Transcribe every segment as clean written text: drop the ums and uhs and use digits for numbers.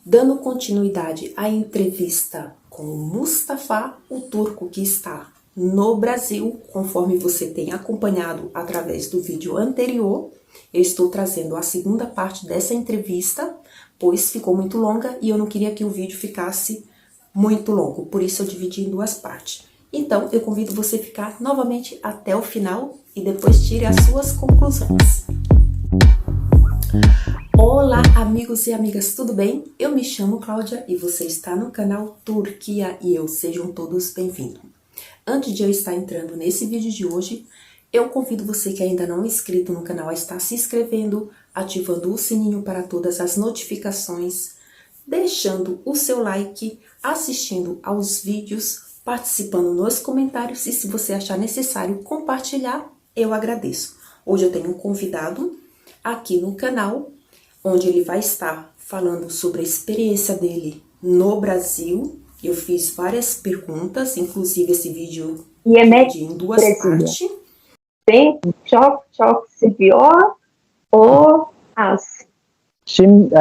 Dando continuidade à entrevista com o Mustafa, o turco que está no Brasil, conforme você tem acompanhado através do vídeo anterior, eu estou trazendo a segunda parte dessa entrevista, pois ficou muito longa e eu não queria que o vídeo ficasse muito longo, por isso eu dividi em duas partes. Então, eu convido você a ficar novamente até o final e depois tire as suas conclusões. Olá, amigos e amigas, tudo bem? Eu me chamo Cláudia e você está no canal Turquia e eu, sejam todos bem-vindos. Antes de eu estar entrando nesse vídeo de hoje, eu convido você que ainda não é inscrito no canal a estar se inscrevendo, ativando o sininho para todas as notificações, deixando o seu like, assistindo aos vídeos, participando nos comentários e se você achar necessário compartilhar, eu agradeço. Hoje eu tenho um convidado aqui no canal, onde ele vai estar falando sobre a experiência dele no Brasil. Eu fiz várias perguntas, inclusive esse vídeo dividi em duas partes. Tem çok seviyor o az. Şimdi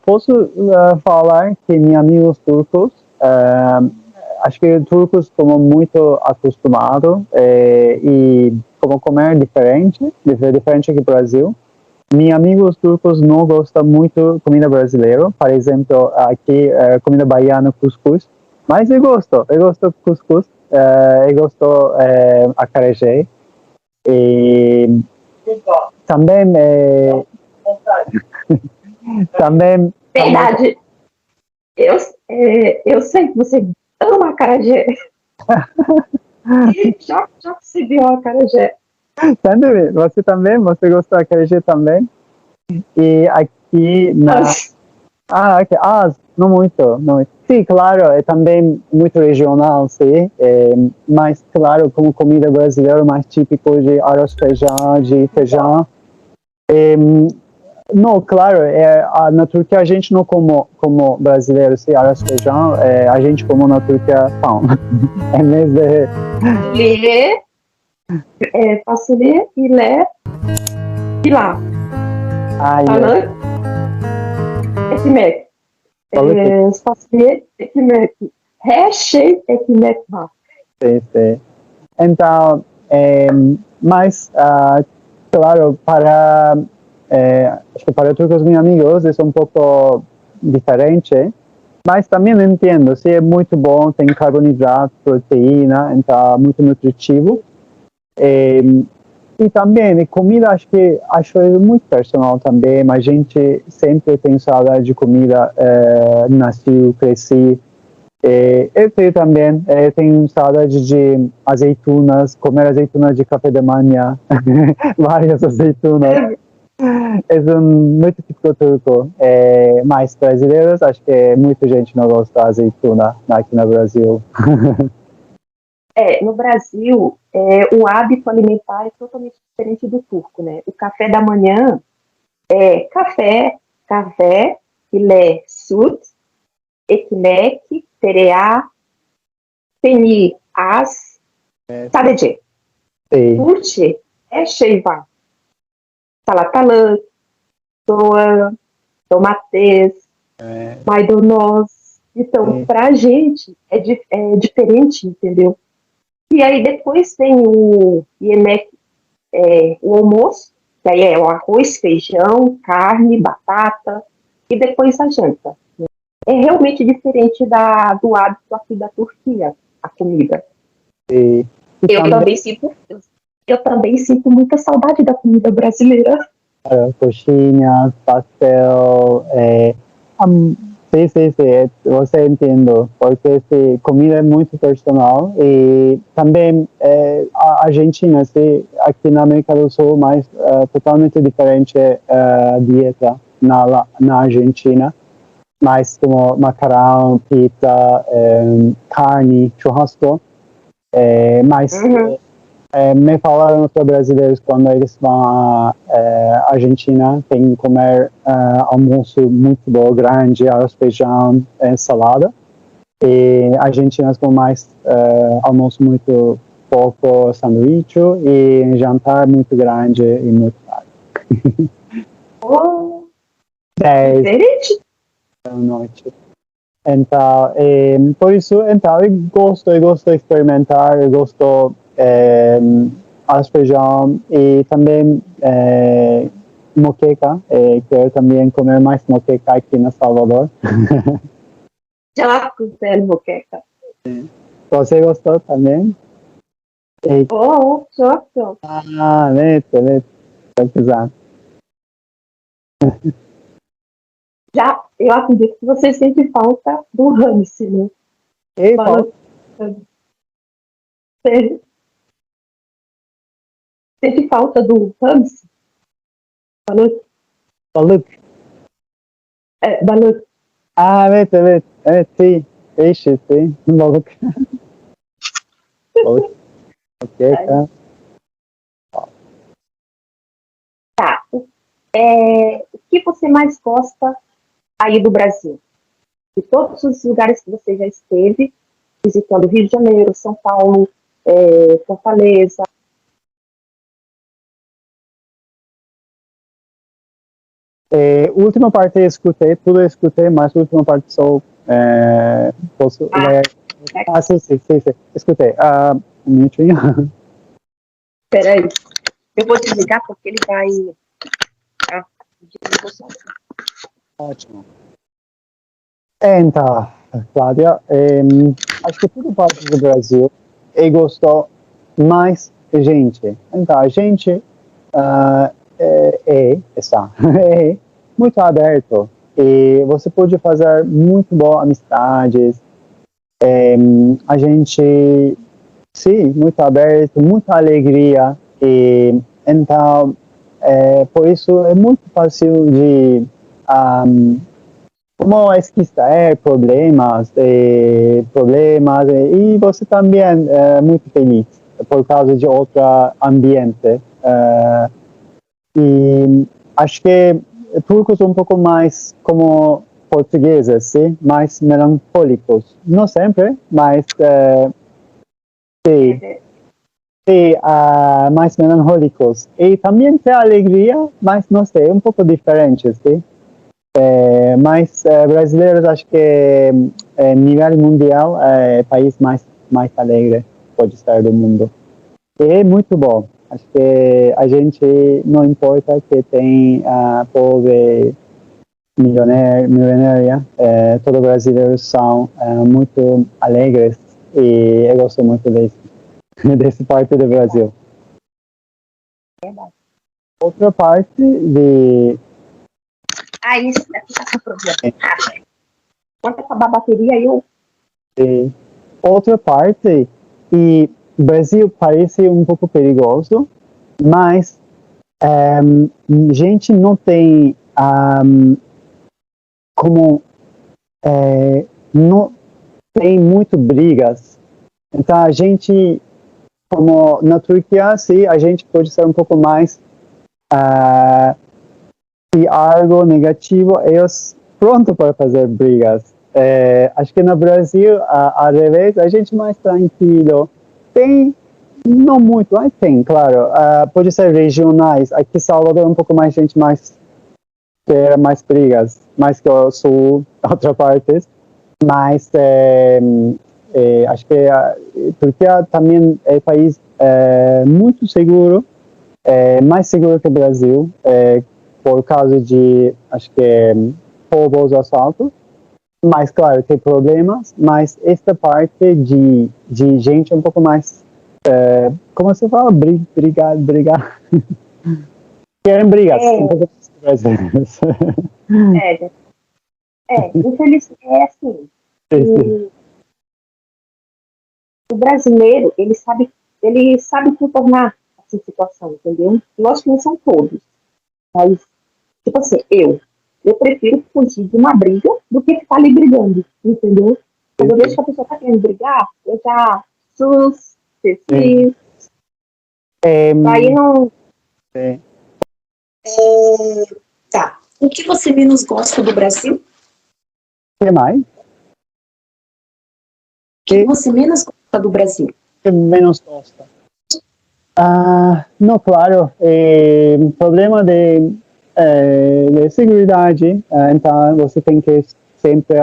posso falar que meus amigos turcos, acho que turcos estão muito acostumados e como comer diferente aqui no Brasil. Meus amigos turcos não gostam muito de comida brasileira, por exemplo, aqui comida baiana, cuscuz, mas eu gosto de cuscuz, eu gosto acarajé, e também, também... Verdade, eu sei que você ama acarajé. Çok seviyor acarajé. Você também? Você gosta de acarajé também? E aqui na... aqui, não muito, não muito. Sim, claro, é também muito regional, sim, mas claro, como comida brasileira, mais típico de arroz, feijão, feijão. Não, claro, na Turquia a gente não como brasileiro, sim, arroz, feijão, a gente come na Turquia pão. Em vez de... fasulye ile pilav. Aynen. Ekmek. Fasulye, ekmek. Her şey ekmek var. Sim. Então, mas, claro, acho que para todos os meus amigos é um pouco diferente, mas também entendo, se é muito bom, tem carboidrato, proteína, então muito nutritivo. E também, comida, acho muito personal também, mas a gente sempre tem saudade de comida, nasci, cresci. Eu tenho também, tenho saudade de azeitonas, comer azeitonas de café da manhã, várias azeitonas. É muito típico turco, mas brasileiros, acho que muita gente não gosta de azeitona aqui no Brasil. No Brasil, o hábito alimentar é totalmente diferente do turco, né? O café da manhã é kahve ile süt, ekmek, tereyağı, peynir, az, sadece. Turşi, her şey var. Salatalık, soğan, tomates, maydanoz. Então, pra gente, é diferente, entendeu? E aí depois tem o yemek, o almoço, que aí é o arroz, feijão, carne, batata, e depois a janta. É realmente diferente do hábito aqui da Turquia, a comida. Eu também sinto muita saudade da comida brasileira. Coxinha, pastel, sim, você entende, porque comida é muito personal e também a Argentina, aqui na América do Sul, mas totalmente diferente a dieta na Argentina, mais como macarrão, pizza, carne, churrasco, mas me falaram os brasileiros quando eles vão à Argentina, tem que comer almoço muito bom, grande, arroz, feijão, salada. E argentinas com mais almoço muito pouco, sanduíche, e jantar muito grande e muito caro. Diferente? à noite. Então, por isso, então, eu gosto de experimentar, eu gosto arroz feijão e também moqueca, quero também comer mais moqueca aqui na Salvador. Já fizeram moqueca. Você gostou também? Oh, gosto. Ah, leite, pesquisar. Já, eu acredito que você sente falta do Ramsey, né? E Falando- Você sente falta do Ramsey? Balık. Balut. Ah, evet, sim, peixe, sim, balık. Balık, moqueca. Tá. O que você mais gosta aí do Brasil? De todos os lugares que você já esteve, visitando Rio de Janeiro, São Paulo, Fortaleza. Última parte eu escutei, tudo eu escutei, mas a última parte só posso ler. Ah, sim, escutei. Um minutinho. Peraí, eu vou desligar porque ele vai. Ótimo. Então, Cláudia, acho que tudo parte do Brasil e gostou mais gente. Então, a gente está é muito aberto e você pode fazer muito boas amizades. A gente, sim, muito aberto, muita alegria e então, por isso é muito fácil de como esquecer problemas e você também é muito feliz por causa de outro ambiente. E acho que turcos um pouco mais como portugueses, sim? Mais melancólicos. Não sempre, mas sim, mais melancólicos. E também tem alegria, mas não sei, um pouco diferente, sim? Mas brasileiros acho que nível mundial é o país mais alegre pode ser do mundo. E é muito bom. Acho que a gente não importa que tem povo milionária, todos os brasileiros são muito alegres e eu gosto muito desse parte do Brasil. Outra parte de Isso daqui tá com problema. Quando acabar a bateria, outra parte, e o Brasil parece um pouco perigoso, mas gente não tem como não tem muito brigas. Então a gente, como na Turquia, sim, a gente pode ser um pouco mais se algo negativo, eles pronto para fazer brigas. Acho que no Brasil, ao revés, a gente é mais tranquilo. Tem, não muito, mas tem, claro. Pode ser regionais. Aqui em Salvador é um pouco mais gente mais quer mais brigas, mais que o sul, outra partes. Mas acho que a Turquia também é um país muito seguro, mais seguro que o Brasil, por causa de, acho que, roubos, assaltos. Mas, claro, tem problemas, mas esta parte de gente é um pouco mais, como você fala, brigar. Querem brigas, um pouco mais brasileiros. infelizmente, assim. O brasileiro, ele sabe contornar essa situação, entendeu? Lógico que não são todos, mas, tipo assim, eu prefiro fugir de uma briga do que ficar ali brigando, entendeu? Quando eu vejo que a pessoa tá querendo brigar, eu já aí não... Tá. O que você menos gosta do Brasil? O que mais? O que você menos gosta do Brasil? O que menos gosta? Não, claro, problema de segurança, então você tem que sempre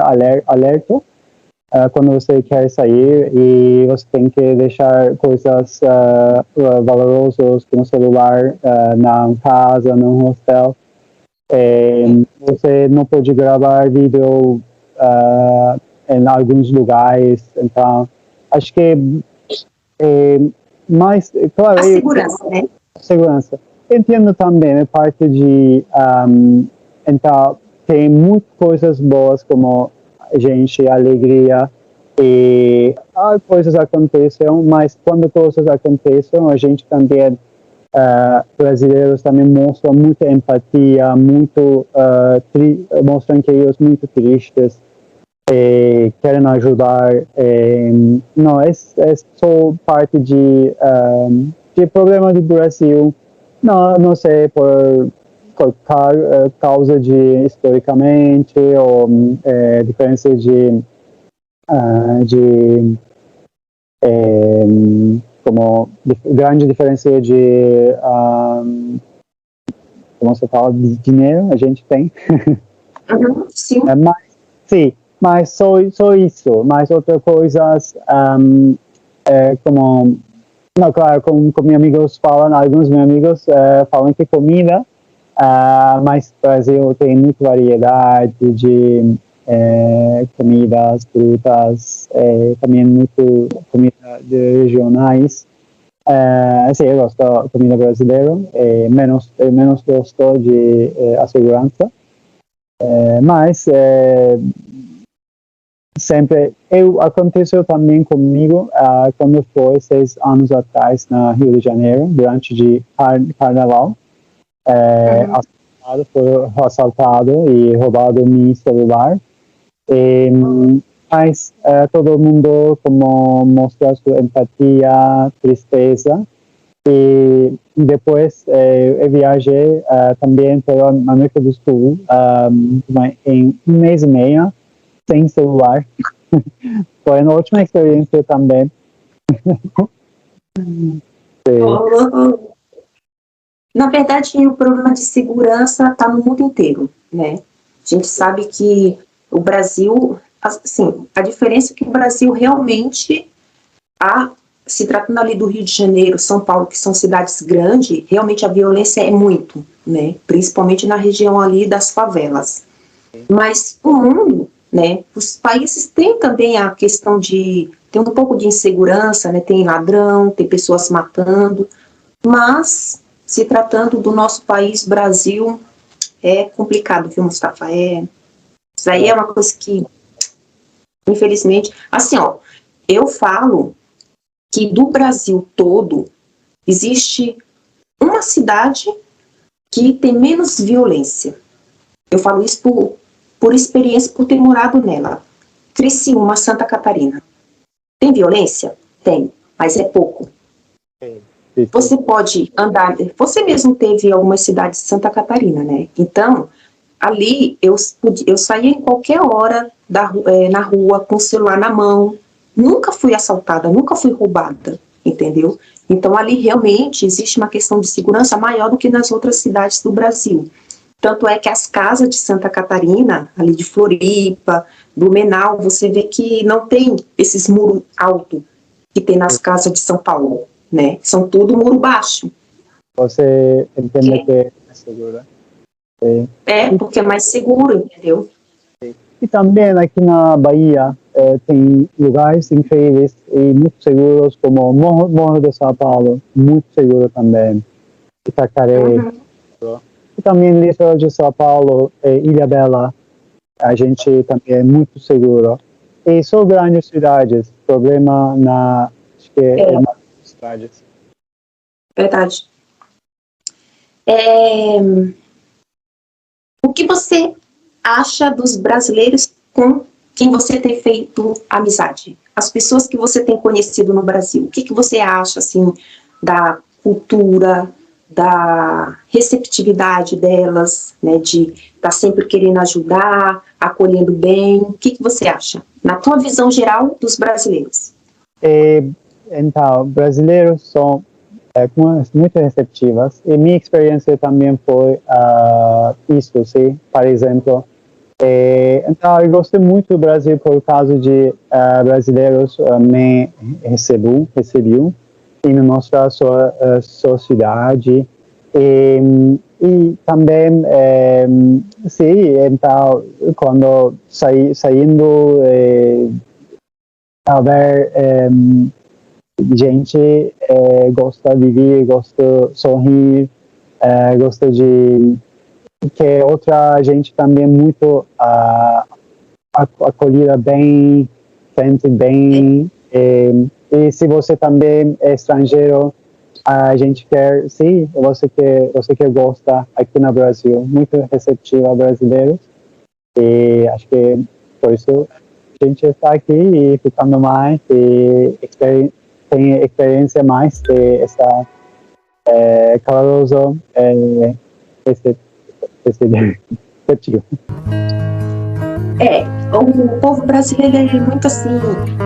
alerta quando você quer sair, e você tem que deixar coisas valorosas como celular na casa, no hostel. Você não pode gravar vídeo em alguns lugares, então acho que mas claro, A segurança, né? segurança. Entendo também a parte de então tem muitas coisas boas como gente, alegria, e coisas acontecem, mas quando coisas acontecem, a gente também, brasileiros também mostram muita empatia, mostram que eles são muito tristes, e querem ajudar. Não, é só parte de problema do Brasil, não sei por causa de historicamente, ou diferença de como grande diferença de como se fala, de dinheiro a gente tem. Sim. Mas sim, mas só isso, mas outras coisas como, não, claro, como meus amigos falam, alguns meus amigos falam que comida, mas o Brasil tem muita variedade de comidas, frutas, também muito comida regionais. Sim, eu gosto da comida brasileira, menos gosto de a segurança, mas sempre aconteceu também comigo quando foi 6 anos atrás na Rio de Janeiro, durante de carnaval. Foi assaltado e roubado meu celular, mas todo mundo como mostra sua empatia, tristeza, e depois eu viajei também pela América do Sul em um mês e meio sem celular. Foi uma ótima experiência também. Na verdade, o problema de segurança está no mundo inteiro, né? A gente sabe que o Brasil, assim, a diferença é que o Brasil realmente, se tratando ali do Rio de Janeiro, São Paulo, que são cidades grandes, realmente a violência é muito, né? Principalmente na região ali das favelas. Mas o mundo, né? Os países têm também a questão tem um pouco de insegurança, né? Tem ladrão, tem pessoas matando, mas se tratando do nosso país, Brasil, é complicado, viu, Mustafa? Isso aí é uma coisa que, infelizmente, assim, ó, eu falo que do Brasil todo existe uma cidade que tem menos violência. Eu falo isso por experiência, por ter morado nela. Criciúma, Santa Catarina. Tem violência? Tem, mas é pouco. Você pode andar, você mesmo teve algumas cidades de Santa Catarina, né? Então, ali eu saía em qualquer hora na rua com o celular na mão, nunca fui assaltada, nunca fui roubada, entendeu? Então, ali realmente existe uma questão de segurança maior do que nas outras cidades do Brasil. Tanto é que as casas de Santa Catarina, ali de Floripa, Blumenau, você vê que não tem esses muros altos que tem nas casas de São Paulo. Né? São tudo muro baixo. Você entende que é segura? Porque é mais seguro, entendeu? E também aqui na Bahia tem lugares incríveis e muito seguros, como o Morro de São Paulo, muito seguro também. Itacaré. E também litoral de São Paulo, Ilhabela, a gente também é muito seguro. E são grandes cidades, problema acho que nas cidades. Verdade. O que você acha dos brasileiros com quem você tem feito amizade? As pessoas que você tem conhecido no Brasil, o que você acha, assim, da cultura, da receptividade delas, né, de estar sempre querendo ajudar, acolhendo bem? O que você acha, na tua visão geral, dos brasileiros? Então, brasileiros são muito receptivas, e minha experiência também foi isso, sim. Por exemplo, Então, eu gostei muito do Brasil por causa de brasileiros me recebeu e me mostrou a sua cidade. E também, sim, então, quando saindo, a ver gente gosta de vir, gosta de sorrir, gosta de que outra gente também muito acolhida bem, sente bem, e se você também é estrangeiro, a gente quer, sim, você que gosta aqui no Brasil, muito receptivo a brasileiros, e acho que por isso a gente está aqui e ficando mais, e tem experiência mais de essa caloroso receptivo. O povo brasileiro é muito assim,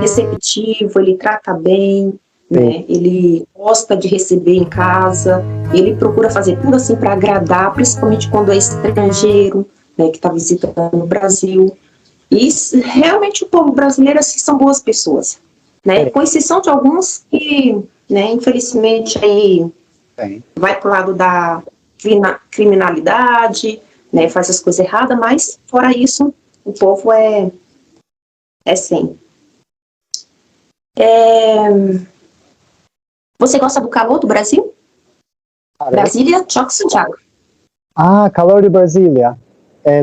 receptivo, ele trata bem, né? Ele gosta de receber em casa, ele procura fazer tudo assim para agradar, principalmente quando é estrangeiro, né, que está visitando o Brasil. E realmente o povo brasileiro assim, são boas pessoas, né? Com exceção de alguns que, né, infelizmente aí vai para o lado da criminalidade, né, faz as coisas erradas, mas fora isso o povo é sim. Você gosta do calor do Brasil? Brasília, çok sıcak. Calor de Brasília,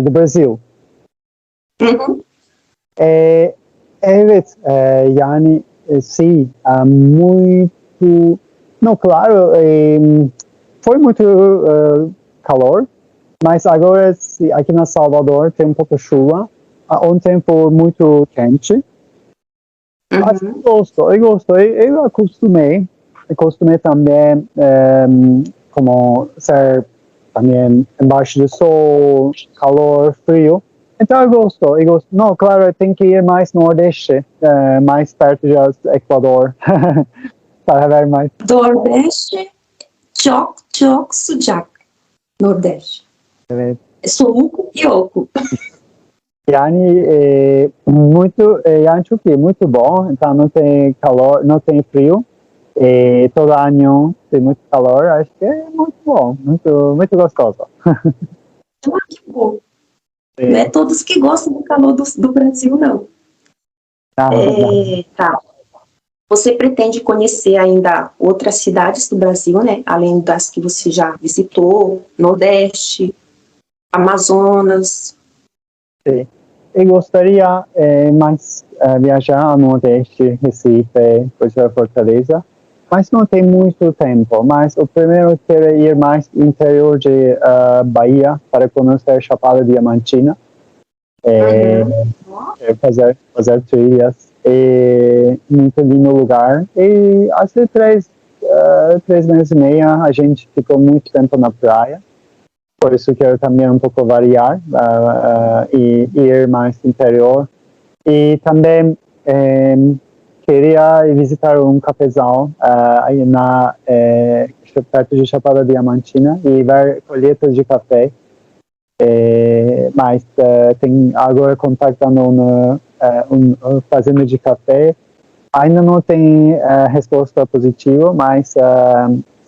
do Brasil. Evet, yani sim, muito, não, claro, foi muito calor, mas agora aqui na Salvador tem um pouco de chuva, ontem foi muito quente. Mas eu gosto, eu acostumei também como ser também embaixo do sol, calor, frio. Então eu gosto. Não, claro, tem que ir mais nordeste, mais perto do Equador, para ver mais. Nordeste, çok sıcak. Nordeste. Evet. Soğuk yok. Yani yani çok iyi, muito bom. Então não tem calor, não tem frio. Todo ano tem muito calor. Acho que é muito bom, muito gostoso. Que bom. Não é todos que gostam do calor do Brasil, não. Tá. Você pretende conhecer ainda outras cidades do Brasil, né? Além das que você já visitou, Nordeste, Amazonas. Sim. Eu gostaria mais viajar ao Nordeste, Recife, Fortaleza, mas não tem muito tempo. Mas o primeiro quero ir mais no interior de Bahia para conhecer Chapada Diamantina, fazer trilhas. Muito lindo lugar. E há 3 meses e meio a gente ficou muito tempo na praia. Por isso quero também um pouco variar e ir mais interior. E também queria visitar um cafezal aí perto de Chapada Diamantina e ver colheitas de café. Mas tem agora contactando uma fazenda de café. Ainda não tem resposta positiva, mas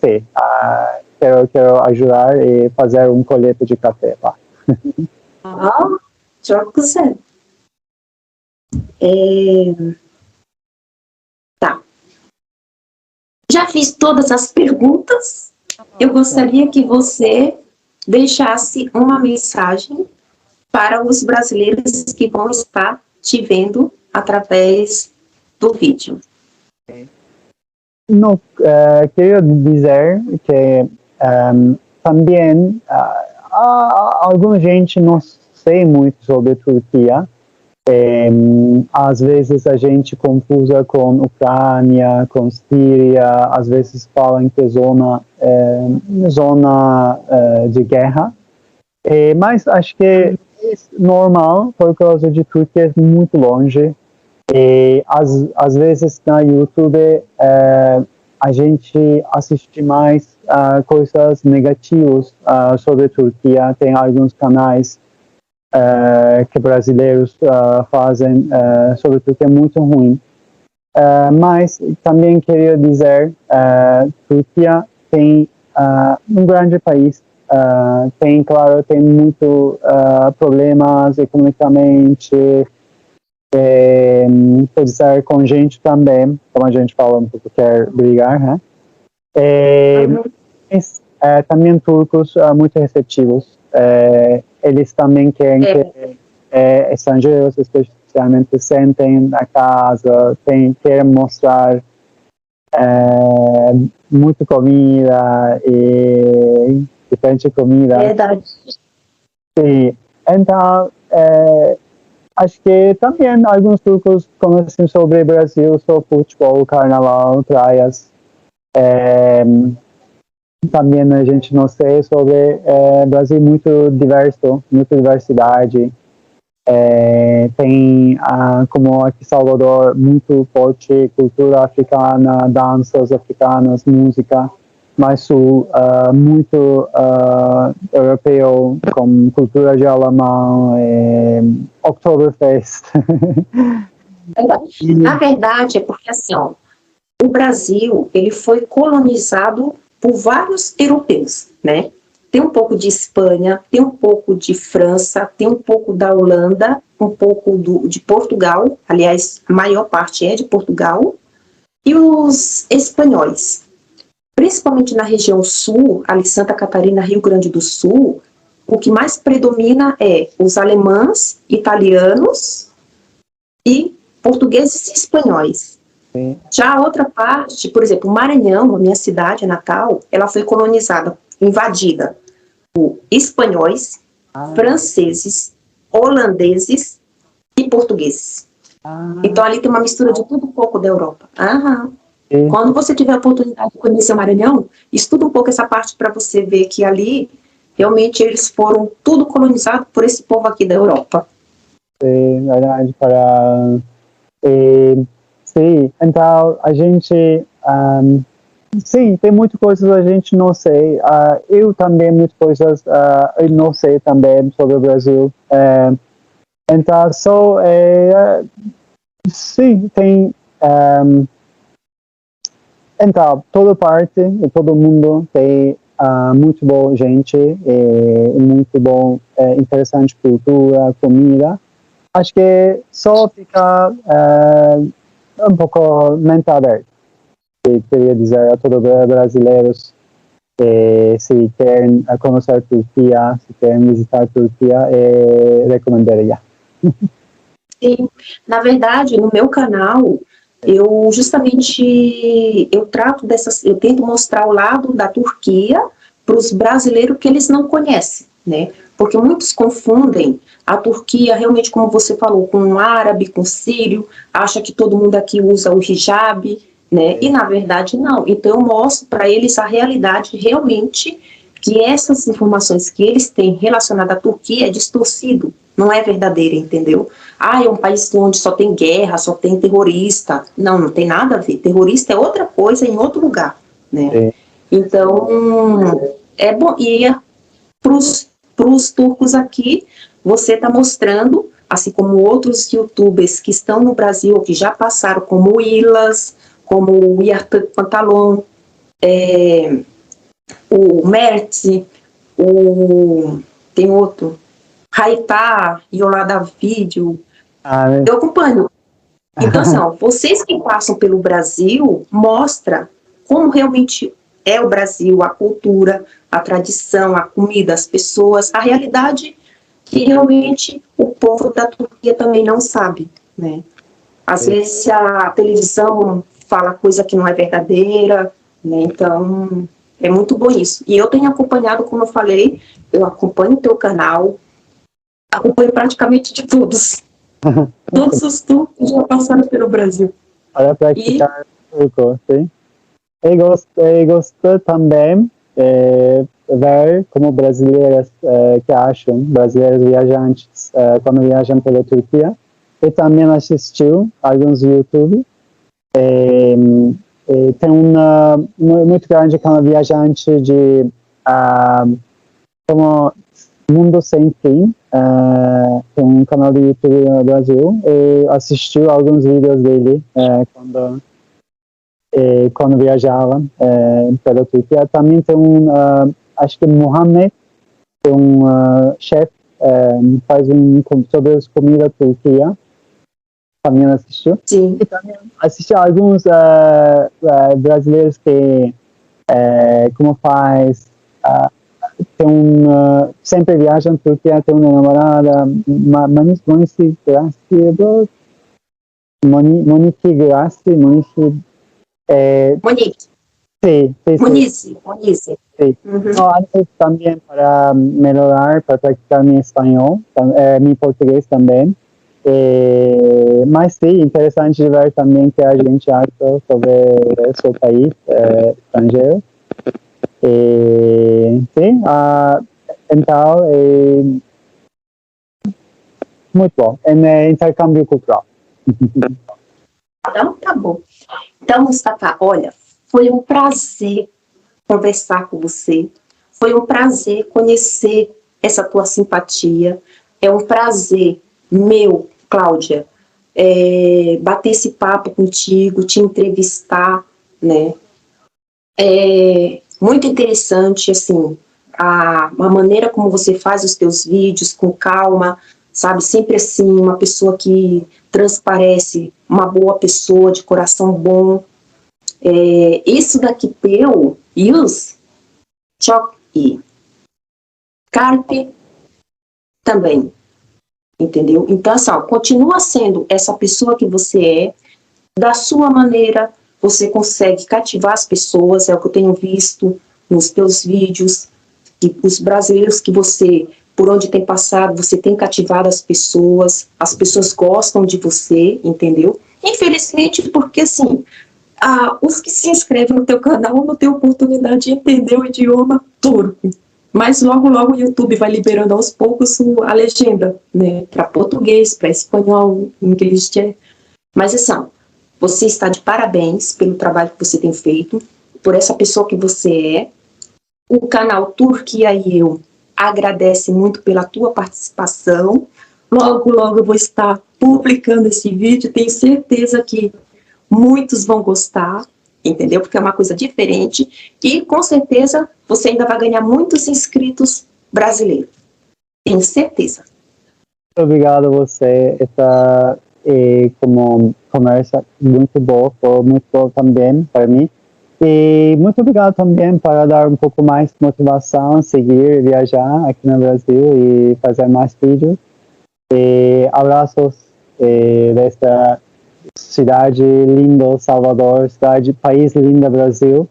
sim. Quero ajudar e fazer colheita de café lá. Çok güzel. Tá. Já fiz todas as perguntas. Eu gostaria que você deixasse uma mensagem para os brasileiros que vão estar te vendo através do vídeo. No, queria dizer que também alguma gente não sei muito sobre a Turquia. Às vezes a gente confusa com Ucrânia, com Síria, às vezes falam que é zona de guerra. Mas acho que é normal, por causa de Turquia é muito longe. E às vezes na YouTube a gente assiste mais coisas negativas sobre a Turquia. Tem alguns canais que brasileiros fazem sobre Turquia é muito ruim. Mas também queria dizer, Turquia tem um grande país, tem muito problemas economicamente, pode ser com gente também, como a gente fala um pouco, quer brigar, né? Mas também turcos muito receptivos, eles também querem que estrangeiros, especialmente, sentem na casa, querem mostrar muita comida e diferente comida. Verdade. Sim. Então, acho que também alguns turcos conhecem sobre o Brasil, sobre futebol, carnaval, praias. Também a gente não sei sobre Brasil muito diverso, muita diversidade. Tem, como aqui em Salvador, muito forte cultura africana, danças africanas, música. Mais sul, muito europeu, com cultura de alemão, Oktoberfest. Na verdade, é porque assim, ó, o Brasil, ele foi colonizado por vários europeus, né? Tem um pouco de Espanha, tem um pouco de França, tem um pouco da Holanda, um pouco de Portugal, aliás, a maior parte é de Portugal, e os espanhóis. Principalmente na região sul, ali Santa Catarina, Rio Grande do Sul, o que mais predomina é os alemães, italianos e portugueses e espanhóis. Sim. Já a outra parte, por exemplo, o Maranhão, a minha cidade natal, ela foi colonizada, invadida por espanhóis, franceses, holandeses e portugueses. Então ali tem uma mistura de tudo um pouco da Europa. Quando você tiver a oportunidade de conhecer o Maranhão, estuda um pouco essa parte para você ver que ali, realmente, eles foram tudo colonizados por esse povo aqui da Europa. Sim, verdade. Sim, então a gente... sim, tem muitas coisas a gente não sei. Eu também, muitas coisas eu não sei também sobre o Brasil. Então, sim, tem... então, toda parte e todo mundo tem muito boa gente, muito bom, interessante cultura, comida. Acho que só fica um pouco mente aberta. Queria dizer a todos os brasileiros se querem conhecer a Turquia, se querem visitar a Turquia, recomendaria. Sim, na verdade, no meu canal, eu tento mostrar o lado da Turquia para os brasileiros que eles não conhecem, né? Porque muitos confundem a Turquia, realmente, como você falou, com o árabe, com o sírio, acha que todo mundo aqui usa o hijab, né? E na verdade não. Então eu mostro para eles a realidade realmente, que essas informações que eles têm relacionadas à Turquia é distorcido, não é verdadeira, entendeu? É um país onde só tem guerra, só tem terrorista. Não, não tem nada a ver. Terrorista é outra coisa em outro lugar, né? Então, é bom. E para os turcos aqui, você está mostrando, assim como outros youtubers que estão no Brasil, ou que já passaram, como o Ilas, como o Yartan Pantalon, o Mertz, tem outro, Haitá, Yolanda Vídeo, eu acompanho. Então, assim, vocês que passam pelo Brasil, mostra como realmente é o Brasil, a cultura, a tradição, a comida, as pessoas, a realidade que realmente o povo da Turquia também não sabe, né? Às vezes a televisão fala coisa que não é verdadeira, né? Então, é muito bom isso. E eu tenho acompanhado, como eu falei, eu acompanho o teu canal, acompanho praticamente de todos. Todos os turcos já passaram pelo Brasil. Para praticar turco, sim. Eu gosto também ver como brasileiras que acham, brasileiros viajantes, quando viajam pela Turquia. Eu também assistiu alguns YouTube. Tem muito grande canal viajante de como Mundo Sem Fim, é um canal de YouTube no Brasil, e assistiu alguns vídeos dele quando viajava pela Turquia. Também tem acho que Mohamed, é chefe, faz sobre as comidas da Turquia. Também assistiu. Sim. E também assisti alguns brasileiros que como faz sempre viaja na Turquia, tem uma namorada, Monique Grassi, Monique. Sí. Muniz. Sí. No, antes también para mejorar, para practicar mi español, mi português também. Mas sim, interessante de ver também que a gente acha sobre o seu país estrangeiro. Sim, então, muito bom. É intercâmbio cultural. Então, tá bom. Então, Mustafa, olha, foi um prazer conversar com você. Foi um prazer conhecer essa tua simpatia. É um prazer meu, Cláudia, bater esse papo contigo, te entrevistar, né? É muito interessante, assim, a maneira como você faz os teus vídeos, com calma, sabe? Sempre assim, uma pessoa que transparece, uma boa pessoa, de coração bom. Isso daqui teu, Yus, Chok e Carpe também, entendeu? Então, assim, ó, continua sendo essa pessoa que você é, da sua maneira, você consegue cativar as pessoas, é o que eu tenho visto nos teus vídeos, e os brasileiros que você, por onde tem passado, você tem cativado as pessoas gostam de você, entendeu? Infelizmente, porque assim, os que se inscrevem no teu canal não têm oportunidade de entender o idioma turco. Mas logo, logo o YouTube vai liberando aos poucos a legenda, né? Para português, para espanhol, inglês. Mas assim, você está de parabéns pelo trabalho que você tem feito, por essa pessoa que você é. O canal Turquia e eu agradece muito pela tua participação. Logo, logo eu vou estar publicando esse vídeo. Tenho certeza que muitos vão gostar, entendeu? Porque é uma coisa diferente. E, com certeza, você ainda vai ganhar muitos inscritos brasileiros. Tenho certeza. Muito obrigado a você. Essa como conversa muito boa, foi muito boa também para mim. E muito obrigado também para dar um pouco mais de motivação, seguir, viajar aqui no Brasil e fazer mais vídeos. E abraços desta cidade linda, Salvador, país lindo, Brasil,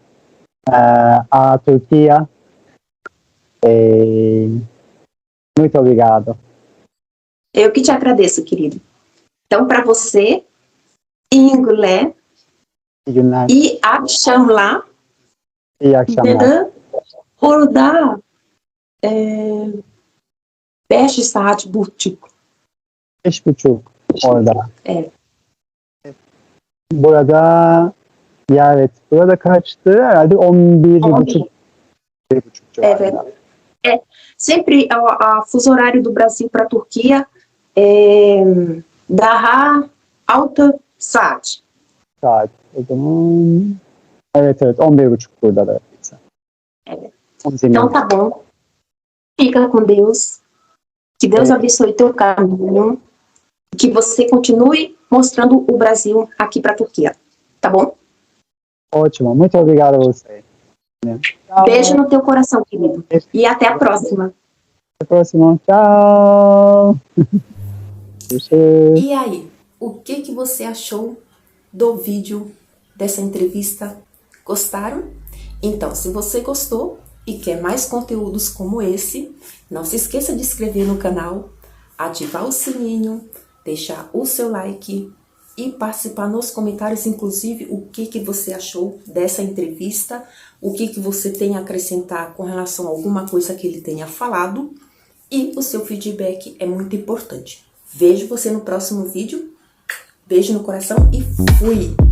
a Turquia. Muito obrigado. Eu que te agradeço, querido. Então, para você, İyi İyi akşamlar. İyi akşamlar. Orada 5 saat buçuk. 5,5 orada. Evet. Burada evet. Burada kaçtı? Herhalde 11,5. Evet. Sempre a fuso horário do Brasil para a Turquia daha 6 saat. Saat. O zaman evet 11,5 burada da. Evet. Então tá bom. Fica com Deus. Que Deus abençoe teu caminho. Que você continue mostrando o Brasil aqui para a Turquia. Tá bom? Ótimo. Muito obrigado a você. Beijo no teu coração, querido. E até a próxima. Até a próxima. Tchau. E aí, o que você achou do vídeo dessa entrevista? Gostaram? Então, se você gostou e quer mais conteúdos como esse, não se esqueça de se inscrever no canal, ativar o sininho, deixar o seu like e participar nos comentários, inclusive, o que você achou dessa entrevista, o que você tem a acrescentar com relação a alguma coisa que ele tenha falado, e o seu feedback é muito importante. Vejo você no próximo vídeo, beijo no coração e fui!